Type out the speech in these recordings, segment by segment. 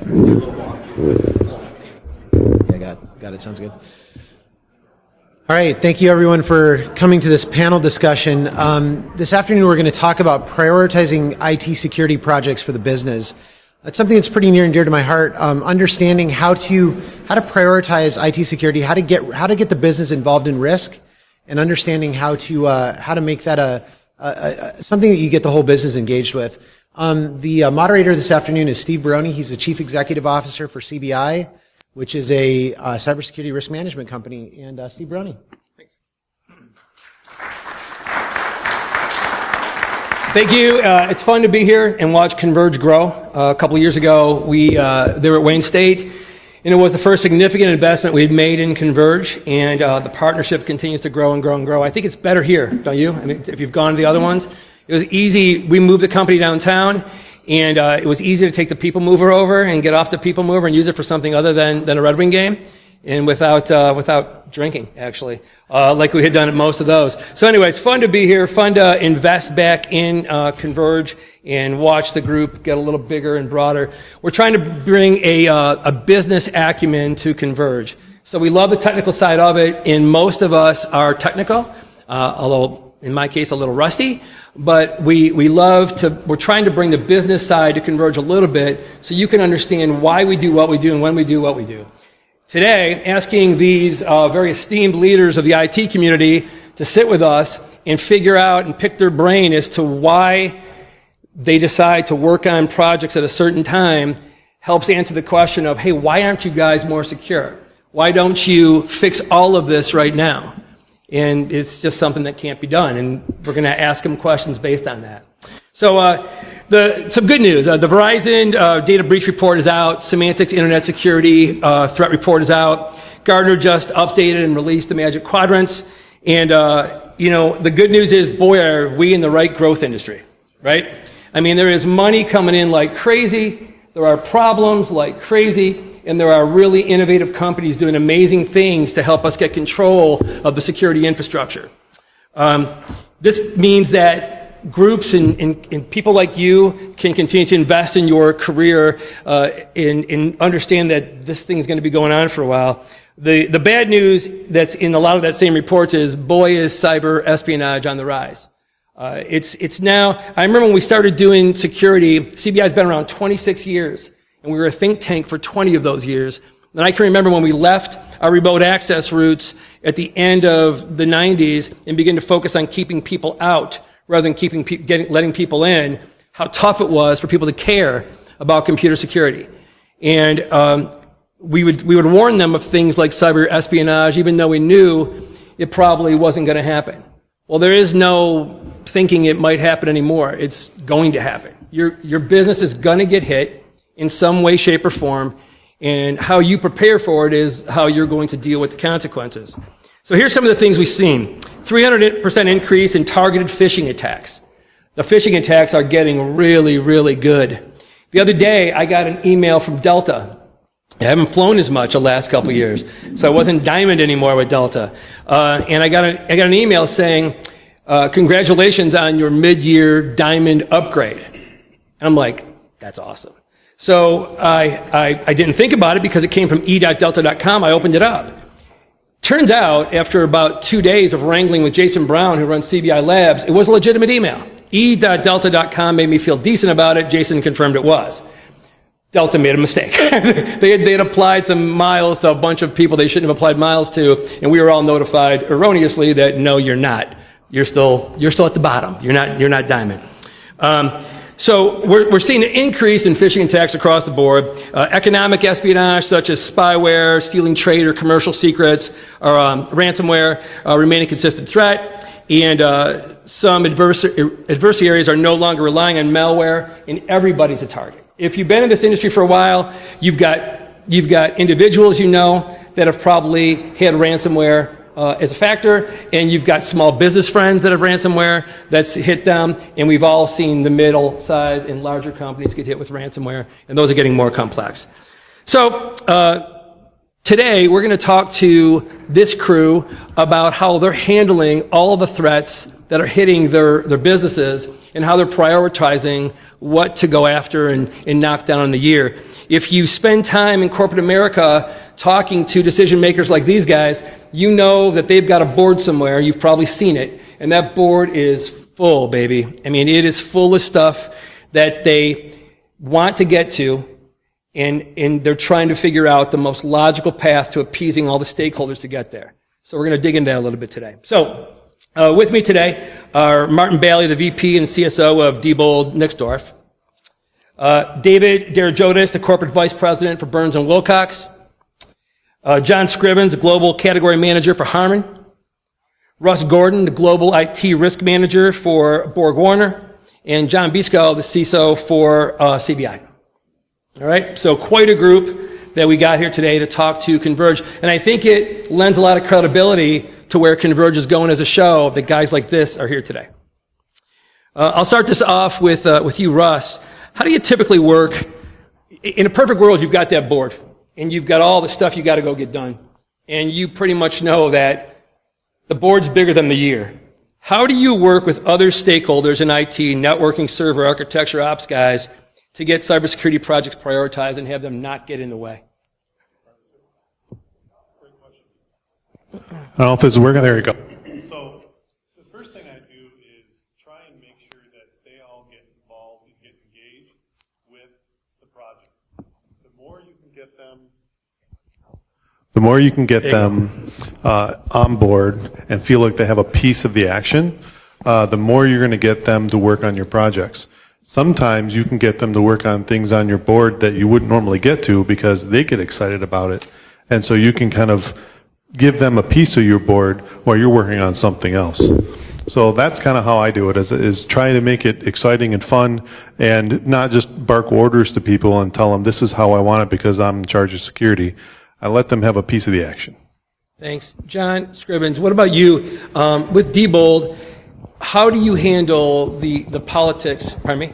Yeah, got it. Sounds good. All right, thank you everyone for coming to this panel discussion. This afternoon we're going to talk about prioritizing IT security projects for the business. That's something that's pretty near and dear to my heart. Understanding how to prioritize IT security, how to get the business involved in risk, and understanding how to make that something that you get the whole business engaged with. The moderator this afternoon is Steve Barone. He's the Chief Executive Officer for CBI, which is a cybersecurity risk management company. And Steve Barone. Thanks. Thank you. It's fun to be here and watch Converge grow. A couple of years ago, they were at Wayne State, and it was the first significant investment we'd made in Converge, and the partnership continues to grow and grow and grow. I think it's better here, don't you? I mean, if you've gone to the other ones, it was easy. We moved the company downtown, and it was easy to take the People Mover over and get off the People Mover and use it for something other than a Red Wing game, and without drinking, actually, like we had done at most of those. So anyway, it's fun to be here, fun to invest back in Converge and watch the group get a little bigger and broader. We're trying to bring a business acumen to Converge. So we love the technical side of it, and most of us are technical, although in my case a little rusty. But we're trying to bring the business side to Converge a little bit so you can understand why we do what we do and when we do what we do. Today, asking these very esteemed leaders of the IT community to sit with us and figure out and pick their brain as to why they decide to work on projects at a certain time helps answer the question of, hey, why aren't you guys more secure? Why don't you fix all of this right now? And it's just something that can't be done, and we're going to ask them questions based on that. So some good news. The Verizon data breach report is out. Symantec's internet security threat report is out. Gartner just updated and released the Magic Quadrants. And, the good news is, boy, are we in the right growth industry, right? I mean, there is money coming in like crazy. There are problems like crazy. And there are really innovative companies doing amazing things to help us get control of the security infrastructure. This means that groups and people like you can continue to invest in your career and understand that this thing's going to be going on for a while. The bad news that's in a lot of that same report is, boy, is cyber espionage on the rise. It's now, I remember when we started doing security, CBI's been around 26 years. And we were a think tank for 20 of those years. And I can remember when we left our remote access roots at the end of the 90s and began to focus on keeping people out rather than letting people in, how tough it was for people to care about computer security. And we would warn them of things like cyber espionage, even though we knew it probably wasn't going to happen. Well, there is no thinking it might happen anymore. It's going to happen. Your business is going to get hit in some way, shape, or form, and how you prepare for it is how you're going to deal with the consequences. So here's some of the things we've seen. 300% increase in targeted phishing attacks. The phishing attacks are getting really, really good. The other day, I got an email from Delta. I haven't flown as much the last couple of years, so I wasn't Diamond anymore with Delta. And I got an email saying, congratulations on your mid-year Diamond upgrade. And I'm like, that's awesome. So I didn't think about it because it came from e.delta.com. I opened it up. Turns out, after about 2 days of wrangling with Jason Brown, who runs CBI Labs, it was a legitimate email. e.delta.com made me feel decent about it. Jason confirmed it was. Delta made a mistake. they had applied some miles to a bunch of people they shouldn't have applied miles to, and we were all notified erroneously that no, you're not. You're still at the bottom. You're not Diamond. So we're seeing an increase in phishing attacks across the board. Economic espionage, such as spyware, stealing trade or commercial secrets, or ransomware, remain a consistent threat. And some adversaries are no longer relying on malware, and everybody's a target. If you've been in this industry for a while, you've got individuals that have probably had ransomware as a factor, and you've got small business friends that have ransomware that's hit them, and we've all seen the middle size and larger companies get hit with ransomware, and those are getting more complex. So Today, we're going to talk to this crew about how they're handling all the threats that are hitting their businesses and how they're prioritizing what to go after and knock down in the year. If you spend time in corporate America talking to decision makers like these guys, you know that they've got a board somewhere. You've probably seen it. And that board is full, baby. I mean, it is full of stuff that they want to get to, and they're trying to figure out the most logical path to appeasing all the stakeholders to get there. So we're going to dig into that a little bit today. So with me today are Martin Bally, the VP and CSO of Diebold Nixdorf. David Derajotis, the Corporate Vice President for Burns & Wilcox. John Scrivens, the Global Category Manager for Harman. Russ Gordon, the Global IT Risk Manager for Borg Warner. And John Bisco, the CISO for CBI. All right, so quite a group that we got here today to talk to Converge. And I think it lends a lot of credibility to where Converge is going as a show that guys like this are here today. I'll start this off with you, Russ. How do you typically work? In a perfect world, you've got that board, and you've got all the stuff you got to go get done. And you pretty much know that the board's bigger than the year. How do you work with other stakeholders in IT, networking, server, architecture, ops guys, to get cybersecurity projects prioritized and have them not get in the way? I don't know if this is working. There you go. So the first thing I do is try and make sure that they all get involved and get engaged with the project. The more you can get them on board and feel like they have a piece of the action, the more you're going to get them to work on your projects. Sometimes you can get them to work on things on your board that you wouldn't normally get to because they get excited about it. And so you can kind of give them a piece of your board while you're working on something else. So that's kind of how I do it, is trying to make it exciting and fun and not just bark orders to people and tell them this is how I want it because I'm in charge of security. I let them have a piece of the action. Thanks. John Scrivens, what about you? With Diebold, how do you handle the politics? Pardon me?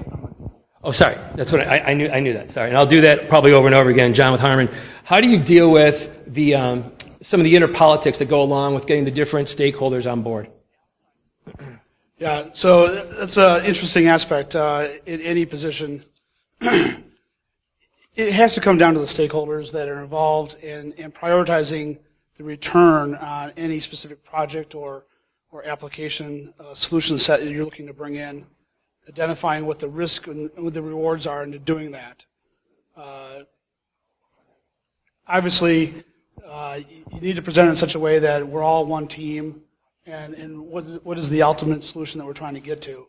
Oh, sorry. That's what I knew that. Sorry. And I'll do that probably over and over again. John with Harman. How do you deal with the some of the inner politics that go along with getting the different stakeholders on board? Yeah, so that's an interesting aspect in any position. It has to come down to the stakeholders that are involved in prioritizing the return on any specific project or application solution set that you're looking to bring in, identifying what the risk and what the rewards are into doing that. Obviously, you need to present it in such a way that we're all one team, and what is the ultimate solution that we're trying to get to.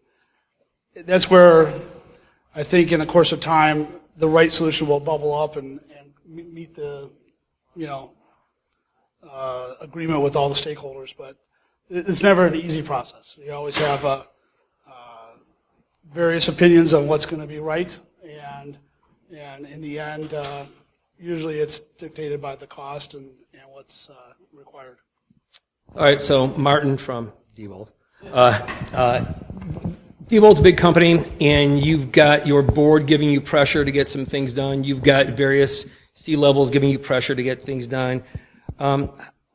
That's where I think in the course of time, the right solution will bubble up and meet the, agreement with all the stakeholders. But it's never an easy process. You always have various opinions on what's going to be right, and in the end, usually it's dictated by the cost and what's required. All right, so Martin from Diebold. Diebold's a big company, and you've got your board giving you pressure to get some things done. You've got various C-levels giving you pressure to get things done.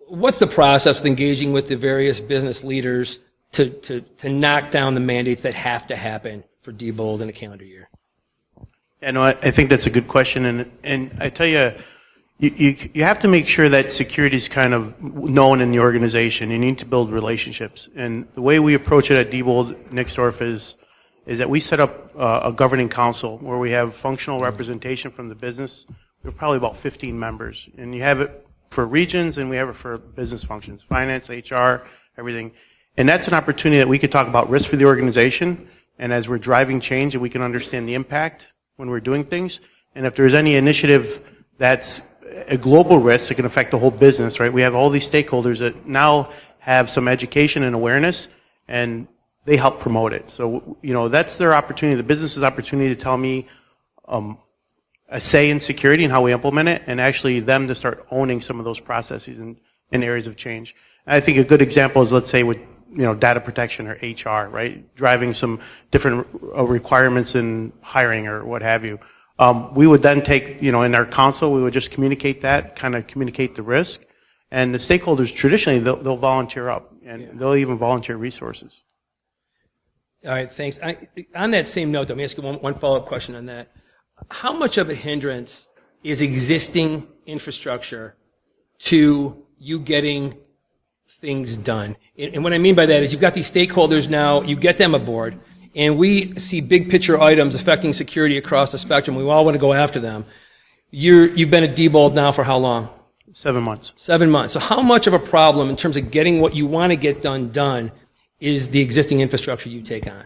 What's the process of engaging with the various business leaders to knock down the mandates that have to happen for Diebold in a calendar year? Yeah, no, I think that's a good question, and I tell you, you have to make sure that security is kind of known in the organization. You need to build relationships, and the way we approach it at Diebold Nixdorf is that we set up a governing council where we have functional representation from the business. We have probably about 15 members, and you have it for regions, and we have it for business functions, finance, HR, everything. And that's an opportunity that we could talk about risk for the organization, and as we're driving change, and we can understand the impact when we're doing things. And if there's any initiative that's a global risk that can affect the whole business, right? We have all these stakeholders that now have some education and awareness, and they help promote it. So, that's their opportunity, the business's opportunity to tell me a say in security and how we implement it, and actually them to start owning some of those processes in areas of change. And I think a good example is, let's say, with data protection or HR, right? Driving some different requirements in hiring or what have you. We would then take, in our council, we would just communicate that, kind of communicate the risk. And the stakeholders, traditionally, they'll volunteer up, and they'll even volunteer resources. All right, thanks. On that same note, let me ask you one follow-up question on that. How much of a hindrance is existing infrastructure to you getting things done? And what I mean by that is you've got these stakeholders now, you get them aboard, and we see big picture items affecting security across the spectrum. We all want to go after them. You've been at Diebold now for how long? 7 months. 7 months. So how much of a problem in terms of getting what you want to get done is the existing infrastructure you take on?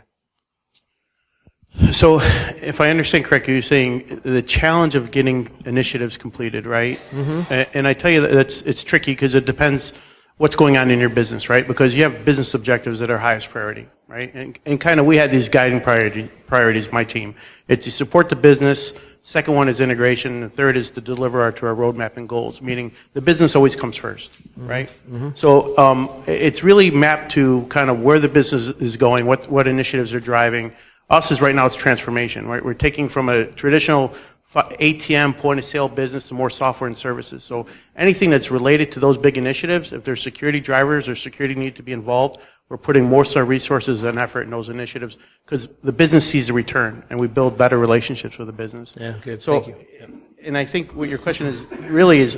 So if I understand correctly, you're saying the challenge of getting initiatives completed, right? Mm-hmm. And I tell you that it's tricky because it depends what's going on in your business, right? Because you have business objectives that are highest priority, right? And kind of we had these guiding priorities, my team. It's to support the business. Second one is integration. And the third is to deliver to our roadmap and goals, meaning the business always comes first, right? Mm-hmm. So it's really mapped to kind of where the business is going, what initiatives are driving. Us is right now it's transformation, right? We're taking from a traditional ATM point of sale business to more software and services. So anything that's related to those big initiatives, if there's security drivers or security need to be involved, we're putting more so resources and effort in those initiatives because the business sees the return and we build better relationships with the business. Yeah, good. So, thank you. And I think what your question is really is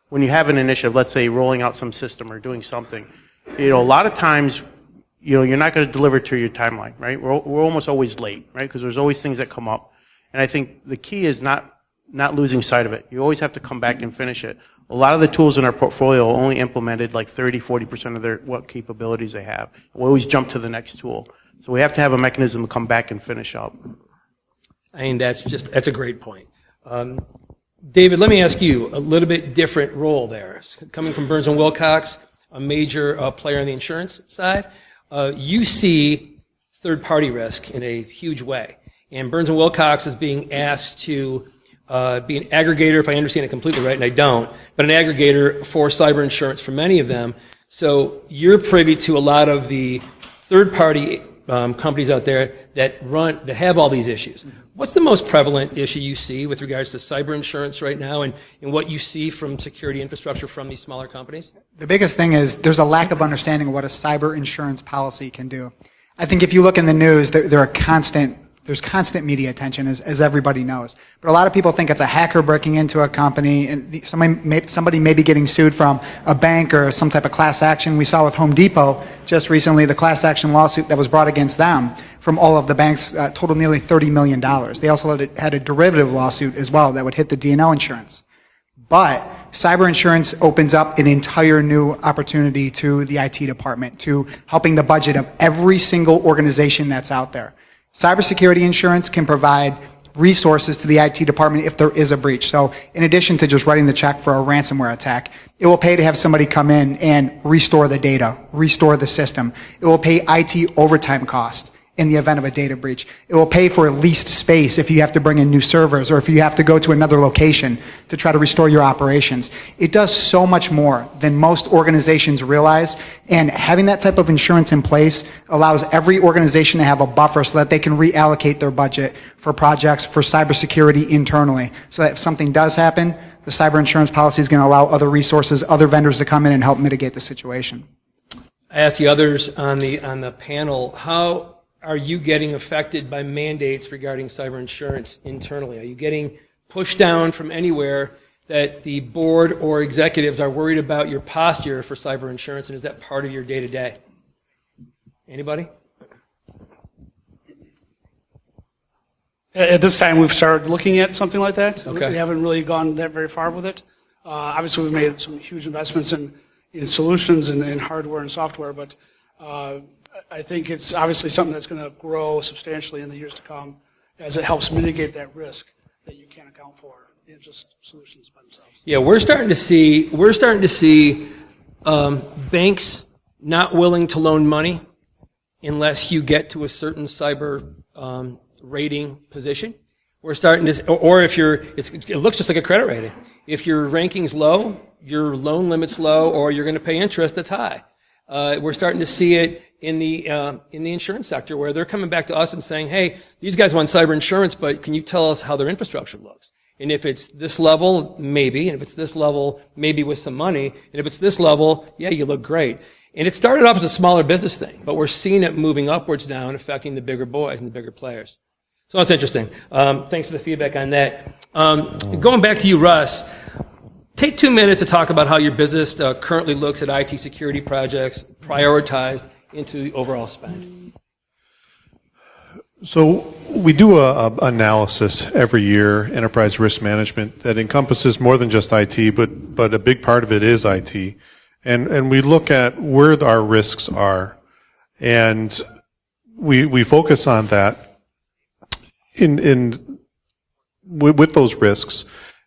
when you have an initiative, let's say rolling out some system or doing something, a lot of times, you're not going to deliver to your timeline, right? We're almost always late, right? Because there's always things that come up. And I think the key is not losing sight of it. You always have to come back and finish it. A lot of the tools in our portfolio only implemented like 40% of what capabilities they have. We always jump to the next tool. So we have to have a mechanism to come back and finish up. I mean, that's a great point. David, let me ask you a little bit different role there. Coming from Burns & Wilcox, a major player on the insurance side, you see third-party risk in a huge way. And Burns & Wilcox is being asked to be an aggregator, if I understand it completely right, and I don't, but an aggregator for cyber insurance for many of them. So you're privy to a lot of the third-party companies out there that have all these issues. What's the most prevalent issue you see with regards to cyber insurance right now and what you see from security infrastructure from these smaller companies? The biggest thing is there's a lack of understanding of what a cyber insurance policy can do. I think if you look in the news, there's constant media attention, as everybody knows. But a lot of people think it's a hacker breaking into a company, and somebody may be getting sued from a bank or some type of class action. We saw with Home Depot just recently the class action lawsuit that was brought against them from all of the banks totaled nearly $30 million. They also had a derivative lawsuit as well that would hit the D&O insurance. But cyber insurance opens up an entire new opportunity to the IT department, to helping the budget of every single organization that's out there. Cybersecurity insurance can provide resources to the IT department if there is a breach. So in addition to just writing the check for a ransomware attack, it will pay to have somebody come in and restore the data, restore the system. It will pay IT overtime cost in the event of a data breach. It will pay for leased space if you have to bring in new servers or if you have to go to another location to try to restore your operations. It does so much more than most organizations realize, and having that type of insurance in place allows every organization to have a buffer so that they can reallocate their budget for projects for cybersecurity internally. So that if something does happen, the cyber insurance policy is going to allow other resources, other vendors to come in and help mitigate the situation. I asked the others on the panel, how are you getting affected by mandates regarding cyber insurance internally? Are you getting pushed down from anywhere that the board or executives are worried about your posture for cyber insurance, and is that part of your day-to-day? Anybody? At this time, we've started looking at something like that. Okay. We haven't really gone that very far with it. Obviously, we've made some huge investments in solutions and in hardware and software, but I think it's obviously something that's going to grow substantially in the years to come as it helps mitigate that risk that you can't account for in just solutions by themselves. Yeah, we're starting to see banks not willing to loan money unless you get to a certain cyber rating position. We're starting to, or if it looks just like a credit rating. If your ranking's low, your loan limit's low, or you're going to pay interest that's high. We're starting to see it in the insurance sector where they're coming back to us and saying, hey, these guys want cyber insurance, but can you tell us how their infrastructure looks? And if it's this level, maybe. And if it's this level, maybe with some money. And if it's this level, yeah, you look great. And it started off as a smaller business thing, but we're seeing it moving upwards now and affecting the bigger boys and the bigger players. So that's interesting. Thanks for the feedback on that. Going back to you, Russ, take 2 minutes to talk about how your business currently looks at IT security projects prioritized into the overall spend. So we do a analysis every year, enterprise risk management, that encompasses more than just IT, but a big part of it is IT. And we look at where our risks are, and we focus on that with those risks,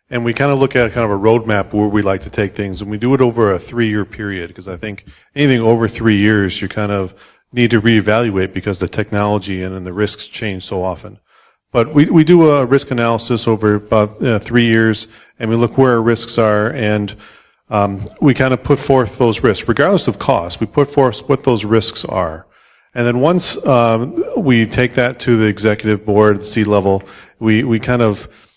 and we kind of look at kind of a roadmap where we like to take things, and we do it over a 3-year period, because I think anything over 3 years, you kind of need to reevaluate because the technology and then the risks change so often. But we do a risk analysis over about 3 years, and we look where our risks are, and we kind of put forth those risks, regardless of cost. We put forth what those risks are. And then once we take that to the executive board, the C-level, we kind of,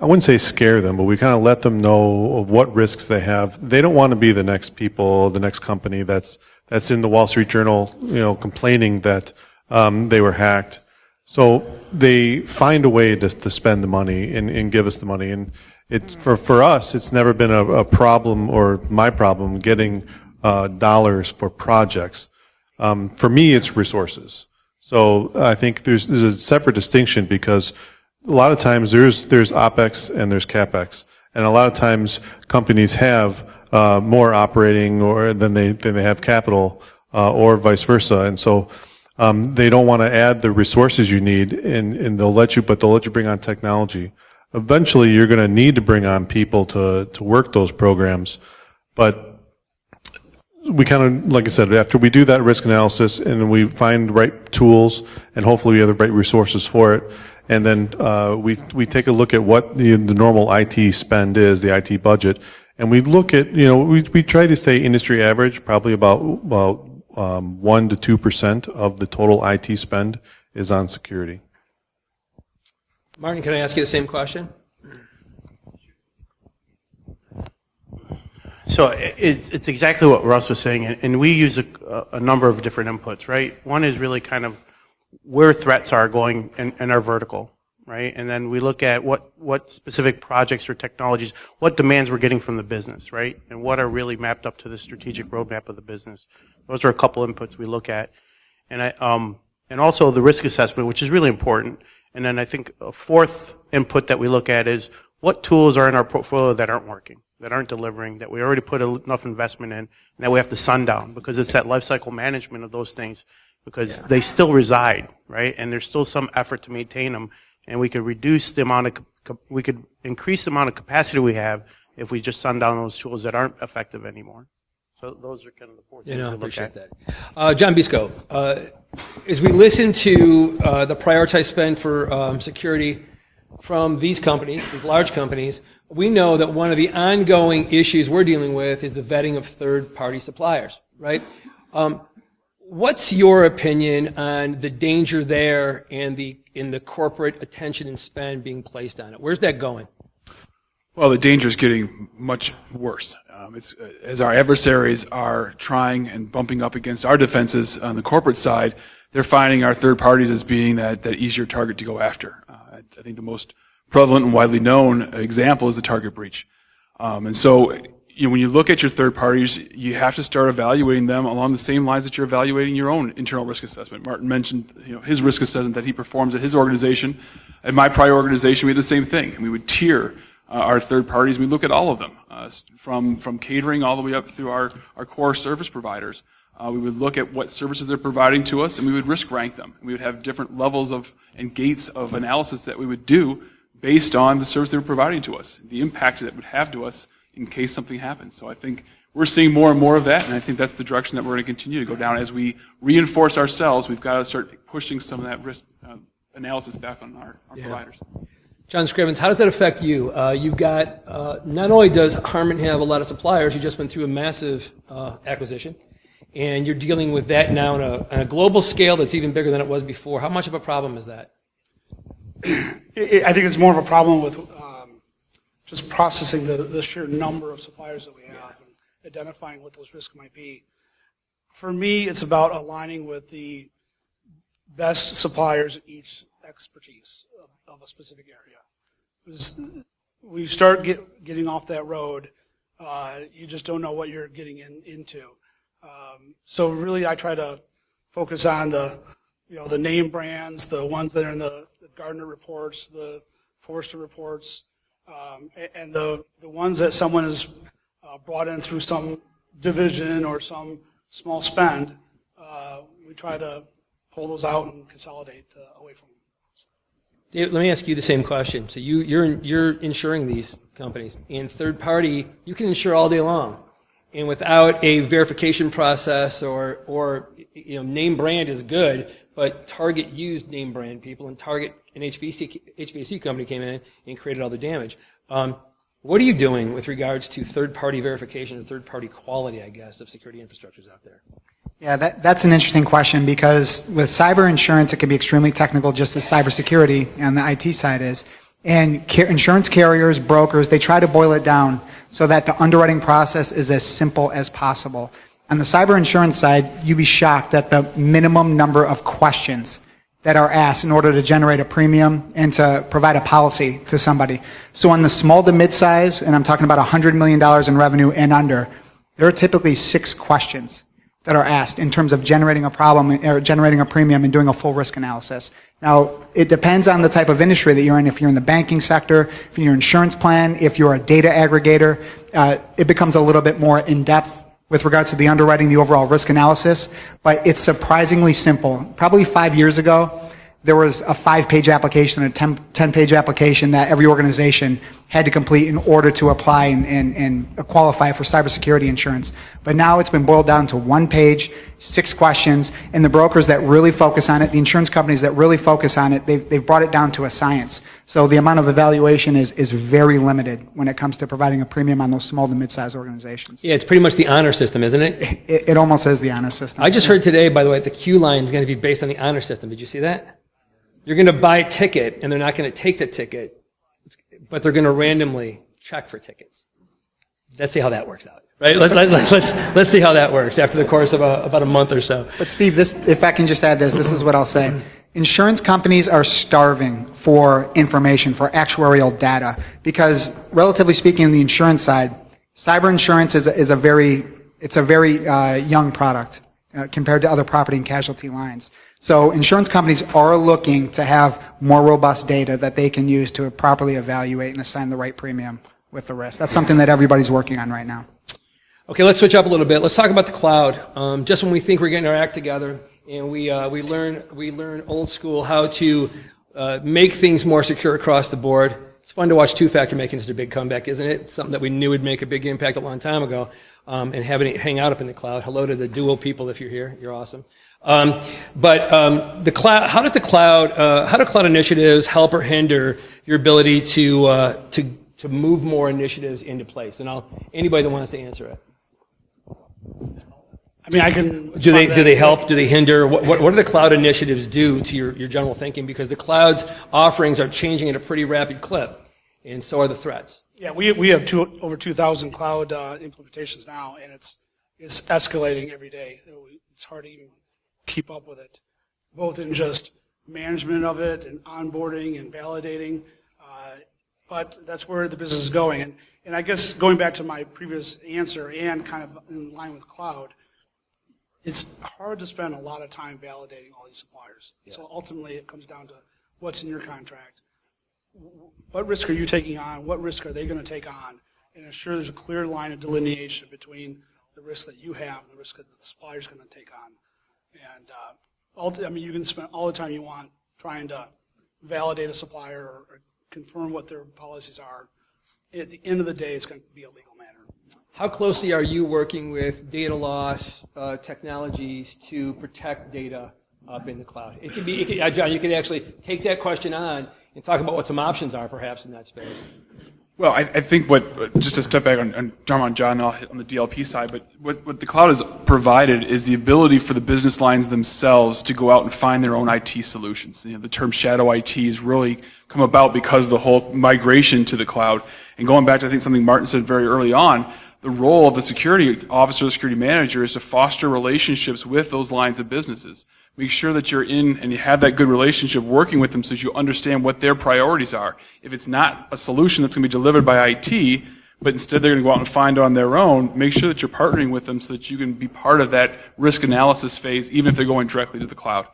I wouldn't say scare them, but we kind of let them know of what risks they have. They don't want to be the next people, the next company that's in the Wall Street Journal, complaining that they were hacked. So they find a way to spend the money and give us the money. And it's for us, it's never been a problem or my problem getting dollars for projects. For me, it's resources. So I think there's a separate distinction, because a lot of times there's OpEx and there's CapEx, and a lot of times companies have more operating than they have capital, or vice versa, and so they don't want to add the resources you need, and they'll let you bring on technology. Eventually, you're going to need to bring on people to work those programs, but we kind of, like I said, after we do that risk analysis and we find the right tools and hopefully we have the right resources for it, and then we take a look at what the normal IT spend is, the IT budget, and we look at, we try to stay industry average, probably about 1 to 2% of the total IT spend is on security. Martin, can I ask you the same question? So it's exactly what Russ was saying, and we use a number of different inputs, right? One is really kind of where threats are going in our vertical, right? And then we look at what specific projects or technologies, what demands we're getting from the business, right? And what are really mapped up to the strategic roadmap of the business. Those are a couple inputs we look at. And also the risk assessment, which is really important. And then I think a fourth input that we look at is what tools are in our portfolio that aren't working, that aren't delivering, that we already put enough investment in, and that we have to sundown, because it's that life cycle management of those things, because they still reside, right? And there's still some effort to maintain them, and we could increase the amount of capacity we have if we just sundown those tools that aren't effective anymore. So those are kind of the four things we look appreciate at. that. John Bisco, as we listen to the prioritized spend for security from these companies, these large companies, we know that one of the ongoing issues we're dealing with is the vetting of third-party suppliers, right? What's your opinion on the danger there and in the corporate attention and spend being placed on it? Where's that going? Well, the danger is getting much worse. As our adversaries are trying and bumping up against our defenses on the corporate side, they're finding our third parties as being that easier target to go after. I think the most prevalent and widely known example is the target breach. And so when you look at your third parties, you have to start evaluating them along the same lines that you're evaluating your own internal risk assessment. Martin mentioned his risk assessment that he performs at his organization. At my prior organization, we had the same thing. We would tier our third parties. We look at all of them, from catering all the way up through our core service providers. We would look at what services they're providing to us, and we would risk rank them. We would have different levels and gates of analysis that we would do based on the service they were providing to us, the impact that it would have to us in case something happens. So I think we're seeing more and more of that, and I think that's the direction that we're going to continue to go down. As we reinforce ourselves, we've got to start pushing some of that risk analysis back on our providers. John Scrivens, how does that affect you? You've got, not only does Harman have a lot of suppliers, you just went through a massive acquisition, and you're dealing with that now on a global scale that's even bigger than it was before. How much of a problem is that? I think it's more of a problem with just processing the sheer number of suppliers that we have and identifying what those risks might be. For me, it's about aligning with the best suppliers in each expertise of a specific area. Because when you start getting off that road, you just don't know what you're getting into. So really, I try to focus on the name brands, the ones that are in the Gardner reports, the Forrester reports, and the ones that someone has brought in through some division or some small spend. We try to pull those out and consolidate away from them. Dave, let me ask you the same question. So you're insuring these companies, and third party, you can insure all day long, and without a verification process or name brand is good, but Target used name brand people, and Target, an HVAC company came in and created all the damage. What are you doing with regards to third party verification and third party quality, I guess, of security infrastructures out there? Yeah, that's an interesting question, because with cyber insurance, it can be extremely technical, just as cybersecurity on the IT side is. And insurance carriers, brokers, they try to boil it down so that the underwriting process is as simple as possible. On the cyber insurance side, you'd be shocked at the minimum number of questions that are asked in order to generate a premium and to provide a policy to somebody. So on the small to mid-size, and I'm talking about $100 million in revenue and under, there are typically 6 questions that are asked in terms of generating a problem or generating a premium and doing a full risk analysis. Now, it depends on the type of industry that you're in. If you're in the banking sector, if you're an insurance plan, if you're a data aggregator, it becomes a little bit more in-depth with regards to the underwriting, the overall risk analysis, but it's surprisingly simple. Probably 5 years ago, there was a 5-page application, a 10-page application that every organization had to complete in order to apply and qualify for cybersecurity insurance. But now it's been boiled down to 1 page, 6 questions, and the brokers that really focus on it, the insurance companies that really focus on it, they've brought it down to a science. So the amount of evaluation is very limited when it comes to providing a premium on those small to mid-sized organizations. Yeah, it's pretty much the honor system, isn't it? It almost is the honor system. I just heard today, by the way, the Q line is going to be based on the honor system. Did you see that? You're going to buy a ticket, and they're not going to take the ticket, but they're going to randomly check for tickets. Let's see how that works out, right? Let's see how that works after the course of about a month or so. But Steve, if I can just add this is what I'll say. Insurance companies are starving for information, for actuarial data, because relatively speaking, on the insurance side, cyber insurance is a very young product compared to other property and casualty lines. So insurance companies are looking to have more robust data that they can use to properly evaluate and assign the right premium with the risk. That's something that everybody's working on right now. Okay, let's switch up a little bit. Let's talk about the cloud. Just when we think we're getting our act together and we learn old school how to make things more secure across the board. It's fun to watch Two-Factor making such a big comeback, isn't it? It's something that we knew would make a big impact a long time ago, and having it hang out up in the cloud. Hello to the Duo people if you're here. You're awesome. The cloud. How do cloud initiatives help or hinder your ability to move more initiatives into place? And anybody that wants to answer it. I mean, I can. Do they help? Do they hinder? What do the cloud initiatives do to your general thinking? Because the cloud's offerings are changing at a pretty rapid clip, and so are the threats. Yeah, we have over 2,000 cloud implementations now, and it's escalating every day. It's hard to even keep up with it, both in just management of it and onboarding and validating. But that's where the business is going. And I guess going back to my previous answer and kind of in line with cloud, it's hard to spend a lot of time validating all these suppliers. Yeah. So ultimately it comes down to what's in your contract. What risk are you taking on? What risk are they going to take on? And ensure there's a clear line of delineation between the risk that you have and the risk that the supplier's going to take on. And you can spend all the time you want trying to validate a supplier or confirm what their policies are. At the end of the day, it's going to be a legal matter. How closely are you working with data loss technologies to protect data up in the cloud? John, you could actually take that question on and talk about what some options are perhaps in that space. Well, I think just to step back on John, and I'll hit on the DLP side, but what the cloud has provided is the ability for the business lines themselves to go out and find their own IT solutions. The term shadow IT has really come about because of the whole migration to the cloud. And going back to, I think, something Martin said very early on, the role of the security officer, the security manager, is to foster relationships with those lines of businesses. Make sure that you're in and you have that good relationship working with them so that you understand what their priorities are. If it's not a solution that's going to be delivered by IT, but instead they're going to go out and find it on their own, make sure that you're partnering with them so that you can be part of that risk analysis phase, even if they're going directly to the cloud.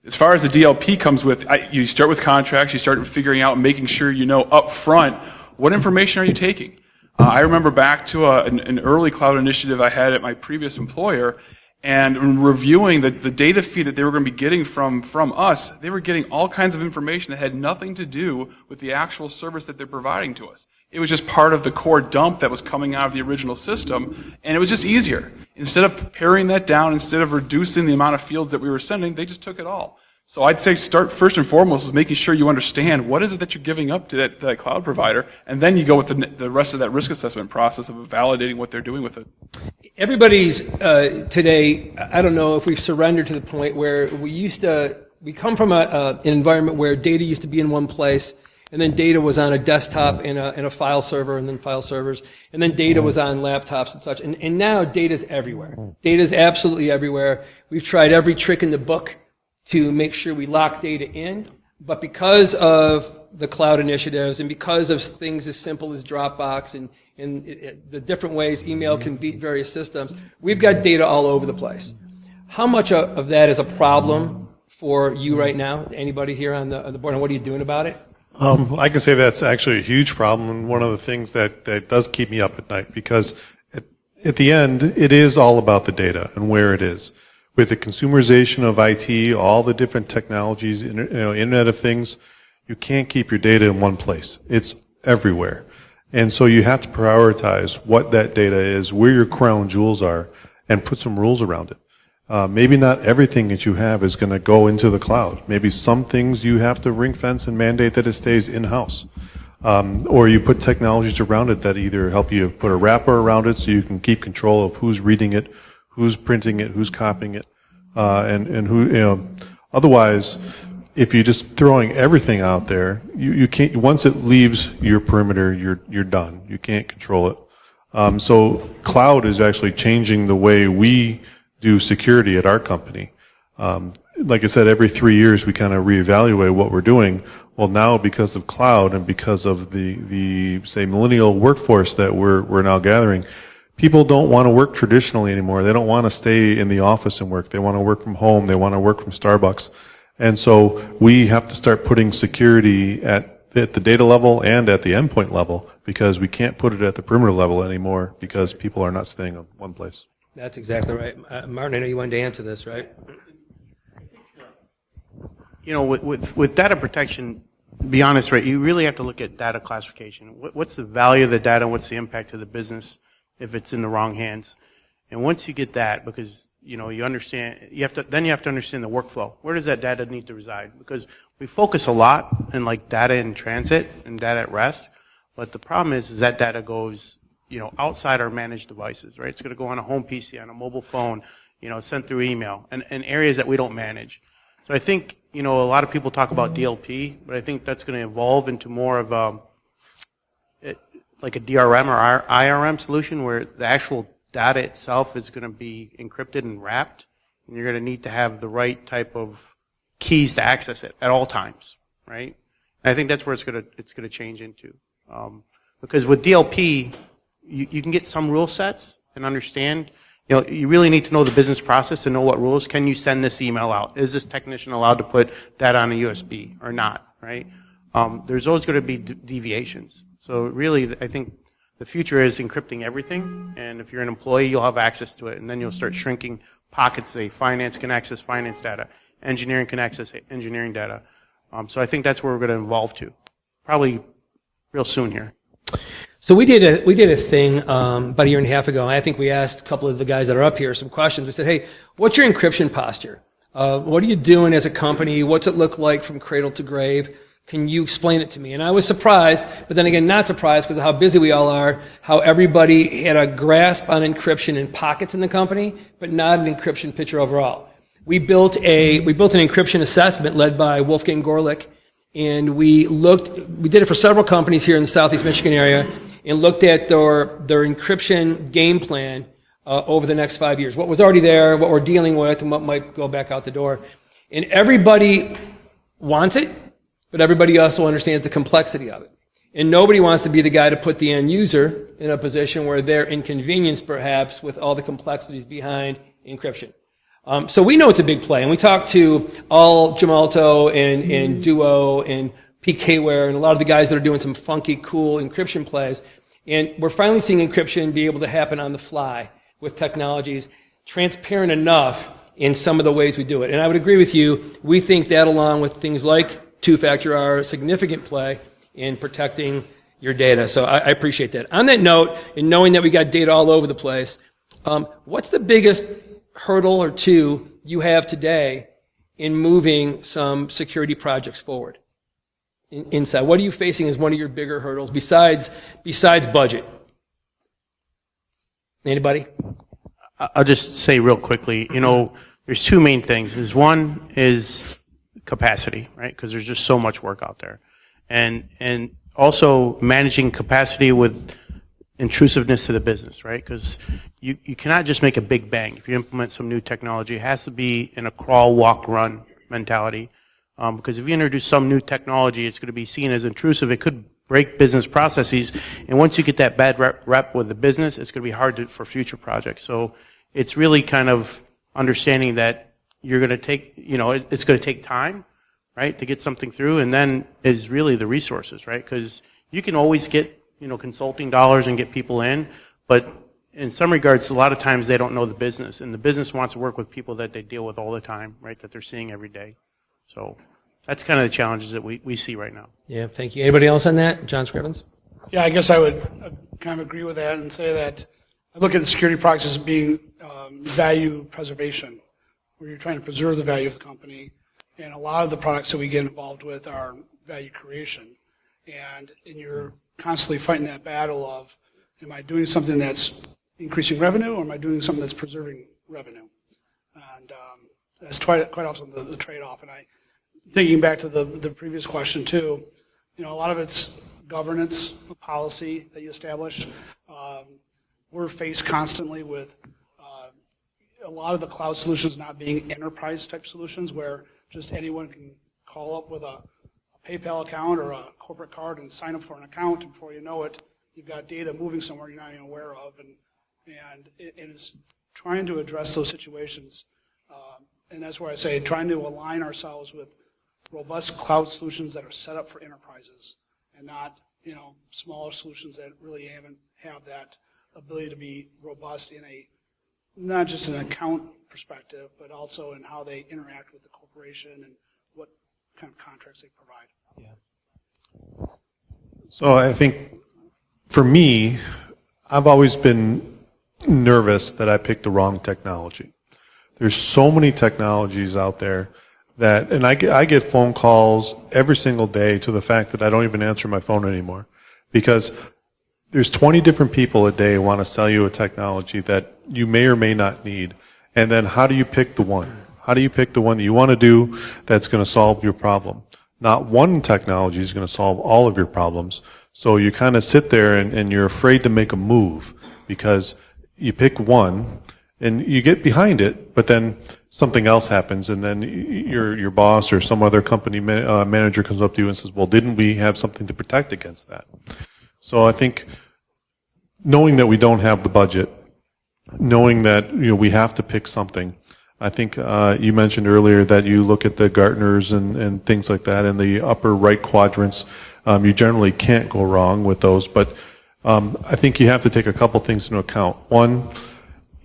As far as the DLP comes with, you start with contracts, you start figuring out and making sure you know up front what information are you taking. I remember back to an early cloud initiative I had at my previous employer, and reviewing the data feed that they were going to be getting from us, they were getting all kinds of information that had nothing to do with the actual service that they're providing to us. It was just part of the core dump that was coming out of the original system, and it was just easier. Instead of paring that down, instead of reducing the amount of fields that we were sending, they just took it all. So I'd say start first and foremost with making sure you understand what is it that you're giving up to that cloud provider, and then you go with the rest of that risk assessment process of validating what they're doing with it. Everybody's today, I don't know if we've surrendered to the point where we come from an environment where data used to be in one place, and then data was on a desktop in a file server, and then file servers, and then data was on laptops and such. And now data's everywhere. Data's absolutely everywhere. We've tried every trick in the book to make sure we lock data in, but because of the cloud initiatives and because of things as simple as Dropbox and the different ways email can beat various systems, we've got data all over the place. How much of that is a problem for you right now? Anybody here on the board, and what are you doing about it? I can say that's actually a huge problem, and one of the things that does keep me up at night, because at the end, it is all about the data and where it is. With the consumerization of IT, all the different technologies, Internet of Things, you can't keep your data in one place. It's everywhere. And so you have to prioritize what that data is, where your crown jewels are, and put some rules around it. Maybe not everything that you have is going to go into the cloud. Maybe some things you have to ring fence and mandate that it stays in-house. Or you put technologies around it that either help you put a wrapper around it so you can keep control of who's reading it, who's printing it, who's copying it, and who, otherwise, if you're just throwing everything out there, you can't, once it leaves your perimeter, you're done. You can't control it. So cloud is actually changing the way we do security at our company. Like I said, every 3 years we kind of reevaluate what we're doing. Well, now because of cloud and because of the say millennial workforce that we're now gathering, people don't want to work traditionally anymore. They don't want to stay in the office and work. They want to work from home. They want to work from Starbucks. And so we have to start putting security at the data level and at the endpoint level, because we can't put it at the perimeter level anymore because people are not staying in one place. That's exactly right. Martin, I know you wanted to answer this, right? With data protection, to be honest, right, you really have to look at data classification. What's the value of the data? What's the impact to the business if it's in the wrong hands? And once you get that, because you understand, you have to understand the workflow. Where does that data need to reside? Because we focus a lot in like data in transit and data at rest, but the problem is that data goes outside our managed devices, right? It's going to go on a home PC, on a mobile phone, sent through email, and areas that we don't manage. So I think a lot of people talk about DLP, but I think that's going to evolve into more of like a DRM or IRM solution, where the actual data itself is going to be encrypted and wrapped, and you're going to need to have the right type of keys to access it at all times, right? And I think that's where it's going to change into, because with DLP, you can get some rule sets and understand. You really need to know the business process to know what rules. Can you send this email out? Is this technician allowed to put that on a USB or not, right? There's always going to be deviations. So really, I think the future is encrypting everything, and if you're an employee, you'll have access to it, and then you'll start shrinking pockets. Say finance can access finance data, engineering can access engineering data. So I think that's where we're going to evolve to, probably real soon here. So we did a thing about a year and a half ago, and I think we asked a couple of the guys that are up here some questions. We said, hey, what's your encryption posture? What are you doing as a company? What's it look like from cradle to grave? Can you explain it to me? And I was surprised, but then again, not surprised because of how busy we all are, how everybody had a grasp on encryption in pockets in the company, but not an encryption picture overall. We built an encryption assessment led by Wolfgang Gorlick, and we did it for several companies here in the Southeast Michigan area, and looked at their encryption game plan over the next 5 years. What was already there, what we're dealing with, and what might go back out the door. And everybody wants it, but everybody also understands the complexity of it. And nobody wants to be the guy to put the end user in a position where they're inconvenienced, perhaps, with all the complexities behind encryption. So we know it's a big play, and we talked to all Gemalto and Duo and PKware and a lot of the guys that are doing some funky, cool encryption plays. And we're finally seeing encryption be able to happen on the fly with technologies transparent enough in some of the ways we do it. And I would agree with you. We think that, along with things like two-factor, are a significant play in protecting your data. So I appreciate that. On that note, and knowing that we got data all over the place, what's the biggest hurdle or two you have today in moving some security projects forward inside? What are you facing as one of your bigger hurdles besides budget? Anybody? I'll just say real quickly, there's two main things. One is capacity, right? Because there's just so much work out there. And also managing capacity with intrusiveness to the business, right? Because you cannot just make a big bang. If you implement some new technology, it has to be in a crawl, walk, run mentality. Because if you introduce some new technology, it's going to be seen as intrusive. It could break business processes. And once you get that bad rep with the business, it's going to be hard for future projects. So it's really kind of understanding that you're going to take, it's going to take time, right, to get something through. And then is really the resources, right? Because you can always get consulting dollars and get people in, but in some regards, a lot of times they don't know the business, and the business wants to work with people that they deal with all the time, right, that they're seeing every day. So that's kind of the challenges that we see right now. Yeah, thank you. Anybody else on that? John Scrivens? Yeah, I guess I would kind of agree with that and say that I look at the security products as being value preservation, where you're trying to preserve the value of the company, and a lot of the products that we get involved with are value creation. And you're constantly fighting that battle of, am I doing something that's increasing revenue, or am I doing something that's preserving revenue? And that's quite often the trade-off. And thinking back to the previous question too, a lot of it's governance, policy that you establish. We're faced constantly with a lot of the cloud solutions not being enterprise-type solutions where just anyone can call up with a PayPal account or a corporate card and sign up for an account, and before you know it, you've got data moving somewhere you're not even aware of, and it is trying to address those situations, and that's where I say trying to align ourselves with robust cloud solutions that are set up for enterprises, and not smaller solutions that really have that ability to be robust in not just an account perspective, but also in how they interact with the corporation and what kind of contracts they provide. Yeah. So I think for me, I've always been nervous that I picked the wrong technology. There's so many technologies out there and I get phone calls every single day to the fact that I don't even answer my phone anymore, because there's 20 different people a day who want to sell you a technology that you may or may not need. And then how do you pick the one? How do you pick the one that you want to do that's going to solve your problem? Not one technology is going to solve all of your problems. So you kind of sit there and you're afraid to make a move because you pick one and you get behind it, but then something else happens, and then your boss or some other company manager comes up to you and says, well, didn't we have something to protect against that? So I think knowing that we don't have the budget, knowing that we have to pick something. I think you mentioned earlier that you look at the Gartners and things like that in the upper right quadrants. You generally can't go wrong with those, but I think you have to take a couple things into account. One,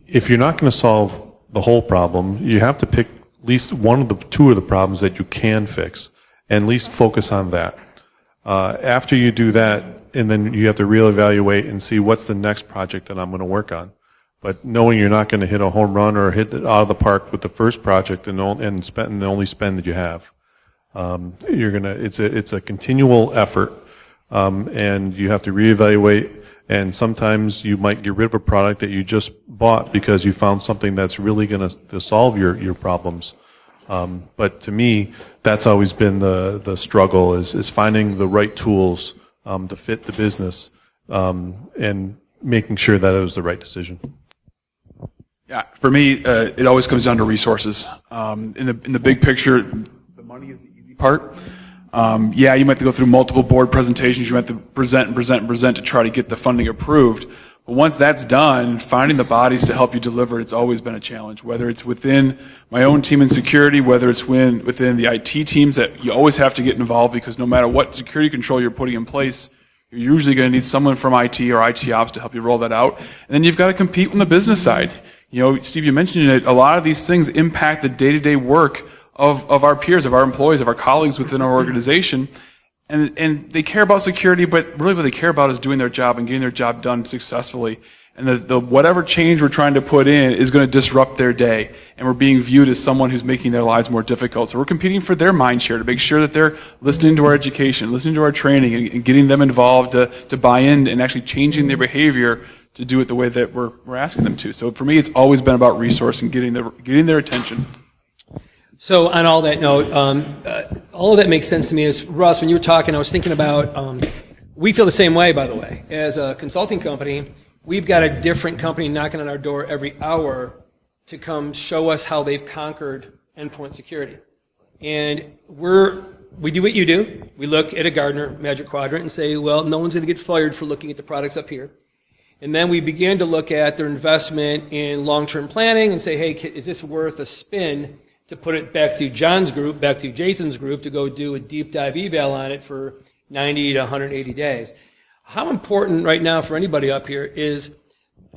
if you're not going to solve the whole problem, you have to pick at least two of the problems that you can fix, and at least focus on that. After you do that, and then you have to reevaluate and see what's the next project that I'm going to work on. But knowing you're not going to hit a home run or hit it out of the park with the first project and spend the only spend that you have, it's a continual effort, and you have to reevaluate. And sometimes you might get rid of a product that you just bought because you found something that's really going to solve your problems. But to me, that's always been the struggle is finding the right tools to fit the business and making sure that it was the right decision. Yeah, for me, it always comes down to resources. In the big picture, the money is the easy part. Yeah, you might have to go through multiple board presentations. You might have to present to try to get the funding approved. But once that's done, finding the bodies to help you deliver, it's always been a challenge. Whether it's within my own team in security, whether it's within the IT teams, that you always have to get involved, because no matter what security control you're putting in place, you're usually going to need someone from IT or IT ops to help you roll that out. And then you've got to compete on the business side. You know, Steve, you mentioned it, a lot of these things impact the day-to-day work of our peers, of our employees, of our colleagues within our organization. And they care about security, but really what they care about is doing their job and getting their job done successfully. And the whatever change we're trying to put in is going to disrupt their day. And we're being viewed as someone who's making their lives more difficult. So we're competing for their mind share to make sure that they're listening to our education, listening to our training, and getting them involved to buy in and actually changing their behavior to do it the way that we're asking them to. So for me, it's always been about resource and getting their attention. So on all that note, all of that makes sense to me. As Russ, when you were talking, I was thinking about, we feel the same way, by the way. As a consulting company, we've got a different company knocking on our door every hour to come show us how they've conquered endpoint security. And we do what you do. We look at a Gartner Magic Quadrant and say, well, no one's going to get fired for looking at the products up here. And then we begin to look at their investment in long-term planning and say, hey, is this worth a spin to put it back to John's group, back to Jason's group, to go do a deep dive eval on it for 90 to 180 days. How important right now for anybody up here is,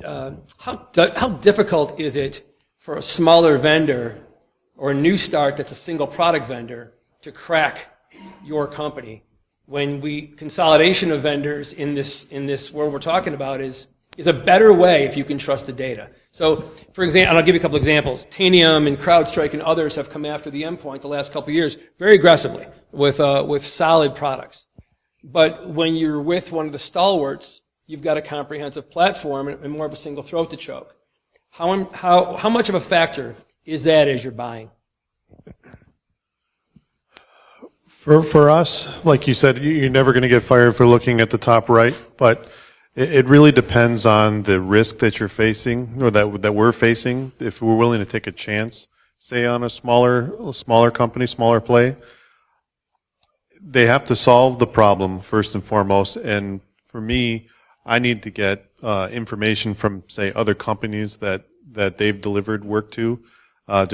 how difficult is it for a smaller vendor or a new start that's a single product vendor to crack your company when consolidation of vendors in this world we're talking about is a better way if you can trust the data. So, for example, and I'll give you a couple examples. Tanium and CrowdStrike and others have come after the endpoint the last couple of years very aggressively with solid products. But when you're with one of the stalwarts, you've got a comprehensive platform and more of a single throat to choke. How much of a factor is that as you're buying? For us, like you said, you're never going to get fired for looking at the top right, but it really depends on the risk that you're facing, or that we're facing. If we're willing to take a chance, say on a smaller company, smaller play, they have to solve the problem first and foremost. And for me, I need to get information from, say, other companies that they've delivered work to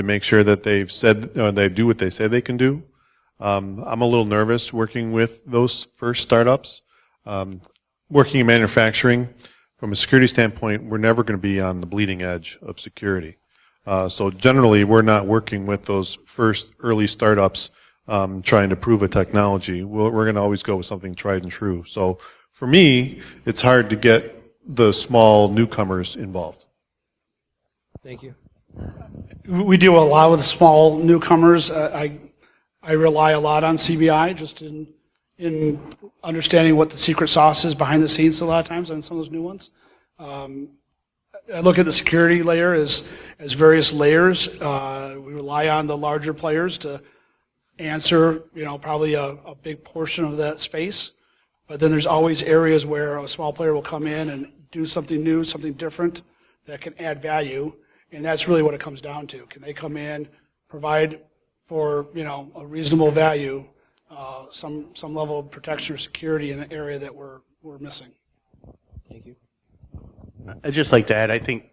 make sure that they've said they do what they say they can do. I'm a little nervous working with those first startups. Working in manufacturing, from a security standpoint, we're never going to be on the bleeding edge of security. So generally, we're not working with those first early startups trying to prove a technology. We're going to always go with something tried and true. So for me, it's hard to get the small newcomers involved. Thank you. We deal a lot with small newcomers. I rely a lot on CBI just in understanding what the secret sauce is behind the scenes a lot of times on some of those new ones. I look at the security layer as various layers. We rely on the larger players to answer, probably a big portion of that space. But then there's always areas where a small player will come in and do something new, something different that can add value. And that's really what it comes down to. Can they come in, provide for, a reasonable value, some level of protection or security in an area that we're missing. Thank you. I'd just like to add, I think,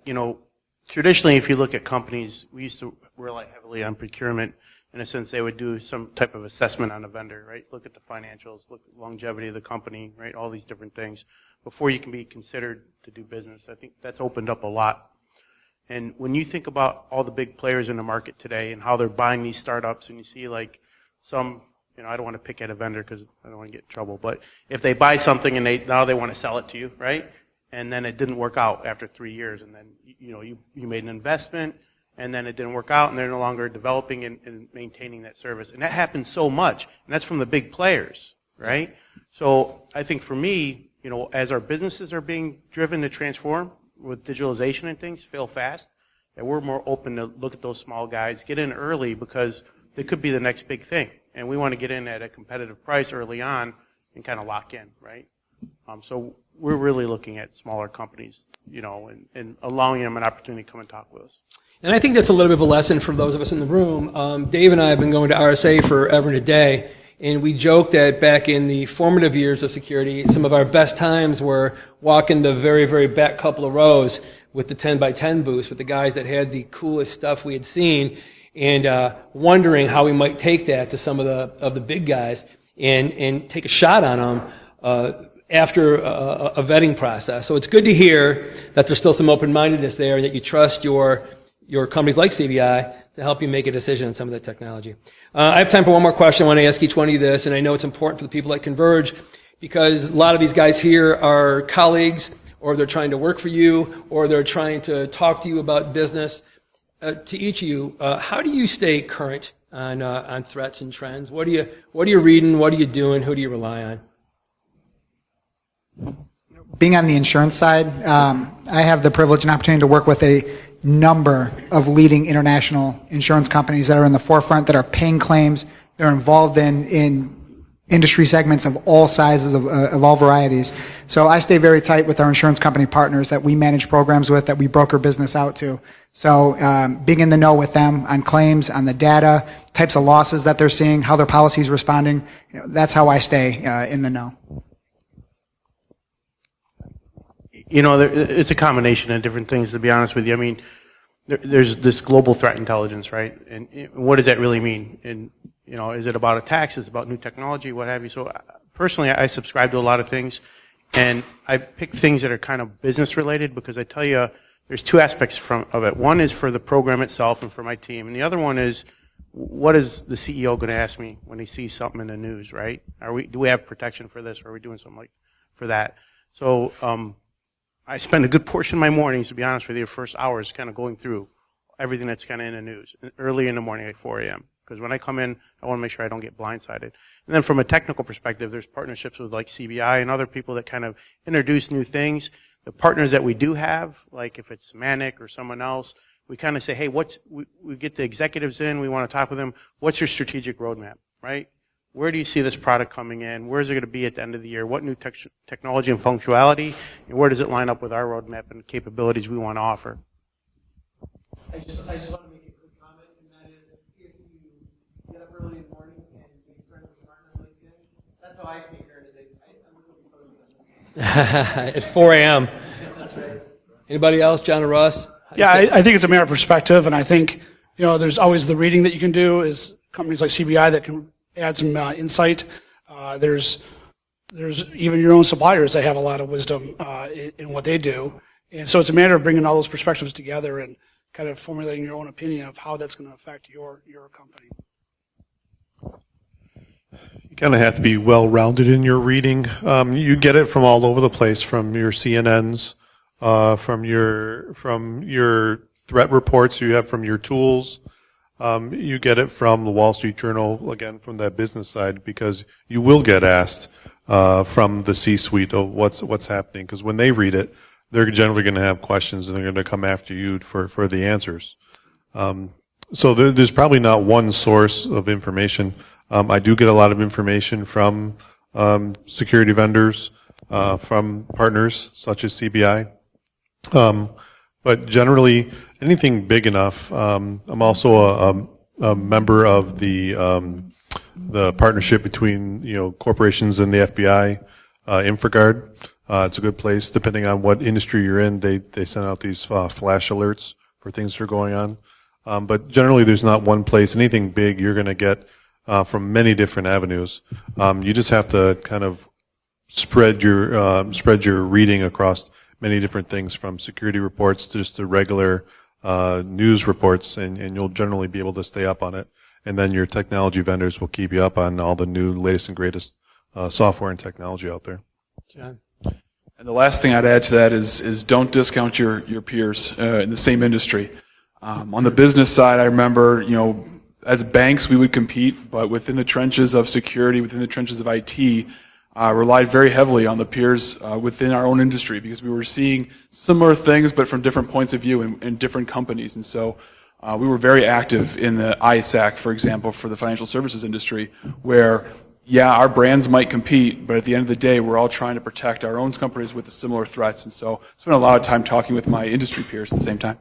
traditionally if you look at companies, we used to rely heavily on procurement. In a sense, they would do some type of assessment on a vendor, right? Look at the financials, look at longevity of the company, right? All these different things before you can be considered to do business. I think that's opened up a lot. And when you think about all the big players in the market today and how they're buying these startups, and you see like some, I don't want to pick at a vendor because I don't want to get in trouble, but if they buy something and now they want to sell it to you, right? And then it didn't work out after 3 years, and then you made an investment, and then it didn't work out, and they're no longer developing and maintaining that service. And that happens so much, and that's from the big players, right? So I think for me, as our businesses are being driven to transform with digitalization and things, fail fast, that we're more open to look at those small guys, get in early because they could be the next big thing. And we want to get in at a competitive price early on and kind of lock in, right? So we're really looking at smaller companies, and allowing them an opportunity to come and talk with us. And I think that's a little bit of a lesson for those of us in the room. Dave and I have been going to RSA forever and a day, and we joked that back in the formative years of security, some of our best times were walking the very, very back couple of rows with the 10 by 10 booths with the guys that had the coolest stuff we had seen, and wondering how we might take that to some of the big guys and take a shot on them after a vetting process. So it's good to hear that there's still some open-mindedness there and that you trust your companies like CBI to help you make a decision on some of that technology. I have time for one more question. I want to ask each one of you this, and I know it's important for the people at Converge because a lot of these guys here are colleagues, or they're trying to work for you, or they're trying to talk to you about business. To each of you, how do you stay current on threats and trends? What are you reading? What are you doing? Who do you rely on? Being on the insurance side, I have the privilege and opportunity to work with a number of leading international insurance companies that are in the forefront, that are paying claims. They're involved in industry segments of all sizes, of all varieties. So I stay very tight with our insurance company partners that we manage programs with, that we broker business out to. So being in the know with them on claims, on the data, types of losses that they're seeing, how their policy is responding, that's how I stay in the know. It's a combination of different things, to be honest with you. I mean, there's this global threat intelligence, right? And what does that really mean? And, is it about attacks? Is it about new technology? What have you? So personally, I subscribe to a lot of things, and I pick things that are kind of business related because I tell you, there's two aspects of it. One is for the program itself and for my team, and the other one is, what is the CEO going to ask me when he sees something in the news, right? Do we have protection for this, or are we doing something for that? So, I spend a good portion of my mornings, to be honest with you, first hours kind of going through everything that's kind of in the news, early in the morning, like 4 a.m. Because when I come in, I want to make sure I don't get blindsided. And then from a technical perspective, there's partnerships with like CBI and other people that kind of introduce new things. The partners that we do have, like if it's Manic or someone else, we kind of say, hey, we get the executives in, we want to talk with them. What's your strategic roadmap, right? Where do you see this product coming in? Where is it going to be at the end of the year? What new technology and functionality? And where does it line up with our roadmap and capabilities we want to offer? I just want to make a quick comment, and that is, if you get up early in the morning and make friends with partners on LinkedIn, that's how I stay current. I'm looking At 4 a.m. That's right. Anybody else? John or Russ? Yeah, I think it's a matter of perspective, and I think there's always the reading that you can do. Is companies like CBI that can add some insight. There's even your own suppliers that have a lot of wisdom in what they do, and so it's a matter of bringing all those perspectives together and kind of formulating your own opinion of how that's going to affect your company. You kind of have to be well-rounded in your reading. You get it from all over the place, from your CNNs, from your threat reports you have from your tools. You get it from the Wall Street Journal, again, from that business side, because you will get asked from the C-suite of what's happening, because when they read it, they're generally going to have questions and they're going to come after you for the answers. So there's probably not one source of information. I do get a lot of information from security vendors, from partners such as CBI. But generally, anything big enough. I'm also a member of the partnership between corporations and the FBI, InfraGard. It's a good place, depending on what industry you're in. They send out these flash alerts for things that are going on. But generally, there's not one place. Anything big, you're going to get from many different avenues. You just have to kind of spread your reading across many different things, from security reports to just the regular news reports, and you'll generally be able to stay up on it. And then your technology vendors will keep you up on all the new, latest and greatest software and technology out there. John? And the last thing I'd add to that is don't discount your peers in the same industry. On the business side, I remember, as banks, we would compete, but within the trenches of security, within the trenches of IT, relied very heavily on the peers within our own industry, because we were seeing similar things, but from different points of view in different companies. And so we were very active in the ISAC, for example, for the financial services industry, where yeah, our brands might compete, but at the end of the day, we're all trying to protect our own companies with the similar threats. And so I spent a lot of time talking with my industry peers at the same time.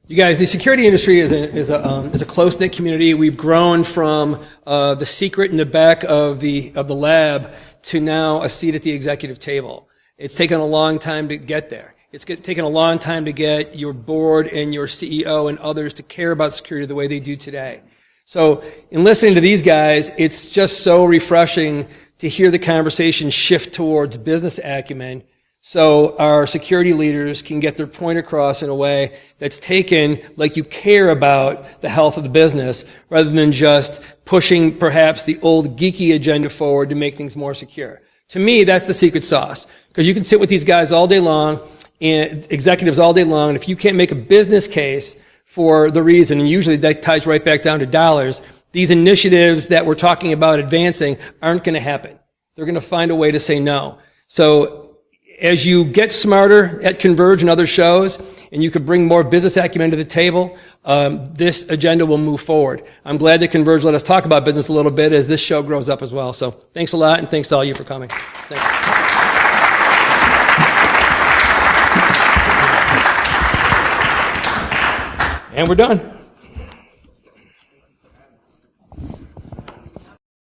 You guys, the security industry is a close-knit community. We've grown from the secret in the back of the lab to now a seat at the executive table. It's taken a long time to get there. It's taken a long time to get your board and your CEO and others to care about security the way they do today. So in listening to these guys, it's just so refreshing to hear the conversation shift towards business acumen so our security leaders can get their point across in a way that's taken like you care about the health of the business rather than just pushing perhaps the old geeky agenda forward to make things more secure. To me, that's the secret sauce, because you can sit with these guys all day long, and executives all day long, and if you can't make a business case for the reason, and usually that ties right back down to dollars, these initiatives that we're talking about advancing aren't going to happen. They're going to find a way to say no. So as you get smarter at Converge and other shows, and you can bring more business acumen to the table, this agenda will move forward. I'm glad that Converge let us talk about business a little bit as this show grows up as well. So thanks a lot, and thanks to all you for coming. Thanks. And we're done.